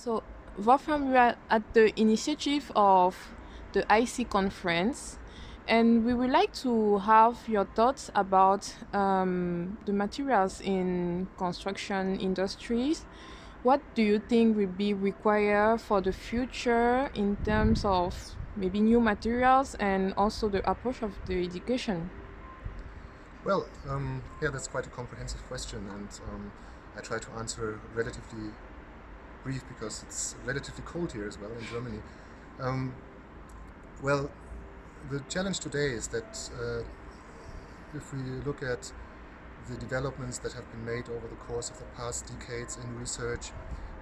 So, Wolfram, we are at the initiative of the IC conference, and we would like to have your thoughts about the materials in construction industries. What do you think will be required for the future in terms of maybe new materials and also the approach of the education? Well, yeah, that's quite a comprehensive question, and I try to answer relatively brief because it's relatively cold here as well in Germany. Um, well, the challenge today is that if we look at the developments that have been made over the course of the past decades in research,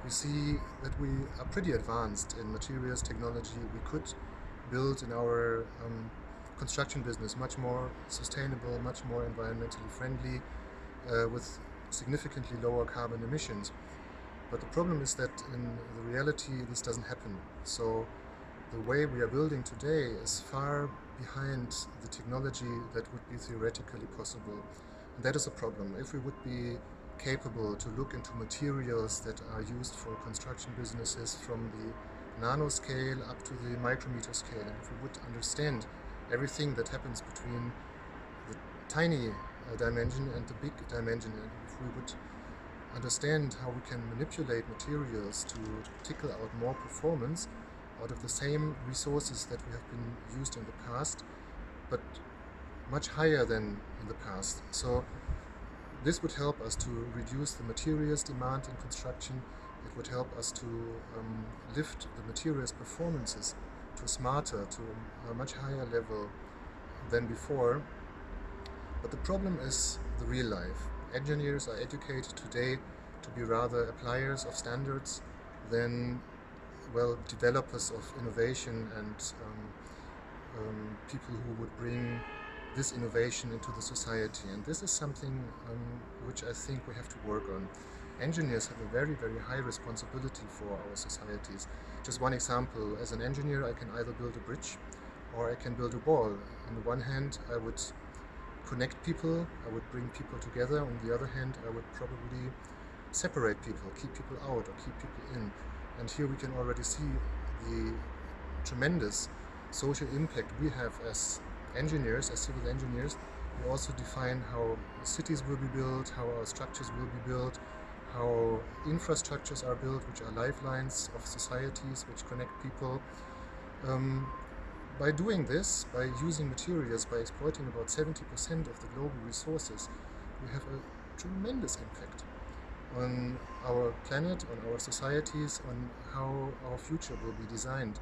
we see that we are pretty advanced in materials technology. We could build in our construction business much more sustainable, much more environmentally friendly, with significantly lower carbon emissions. But the problem is that in the reality, this doesn't happen. So the way we are building today is far behind the technology that would be theoretically possible. And that is a problem. If we would be capable to look into materials that are used for construction businesses from the nanoscale up to the micrometer scale, and if we would understand everything that happens between the tiny dimension and the big dimension, and if we would understand how we can manipulate materials to tickle out more performance out of the same resources that we have been used in the past, but much higher than in the past. So this would help us to reduce the materials demand in construction. It would help us to lift the materials performances to smarter, to a much higher level than before. But the problem is the real life. Engineers are educated today to be rather appliers of standards than, well, developers of innovation and people who would bring this innovation into the society. And this is something which I think we have to work on. Engineers have a very, very high responsibility for our societies. Just one example, as an engineer, I can either build a bridge or I can build a wall. On the one hand, I would connect people, I would bring people together. On the other hand, I would probably separate people, keep people out or keep people in. And here we can already see the tremendous social impact we have as engineers, as civil engineers. We also define how cities will be built, how our structures will be built, how infrastructures are built, which are lifelines of societies, which connect people. Um, by doing this, by using materials, by exploiting about 70% of the global resources, we have a tremendous impact on our planet, on our societies, on how our future will be designed.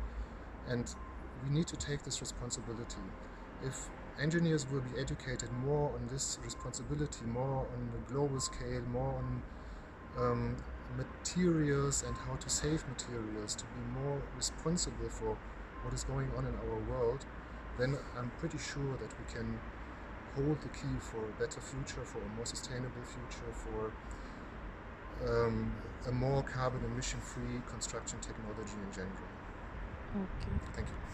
And we need to take this responsibility. If engineers will be educated more on this responsibility, more on the global scale, more on materials and how to save materials, to be more responsible for what is going on in our world, then I'm pretty sure that we can hold the key for a better future, for a more sustainable future, for a more carbon emission-free construction technology in general. Okay. Thank you.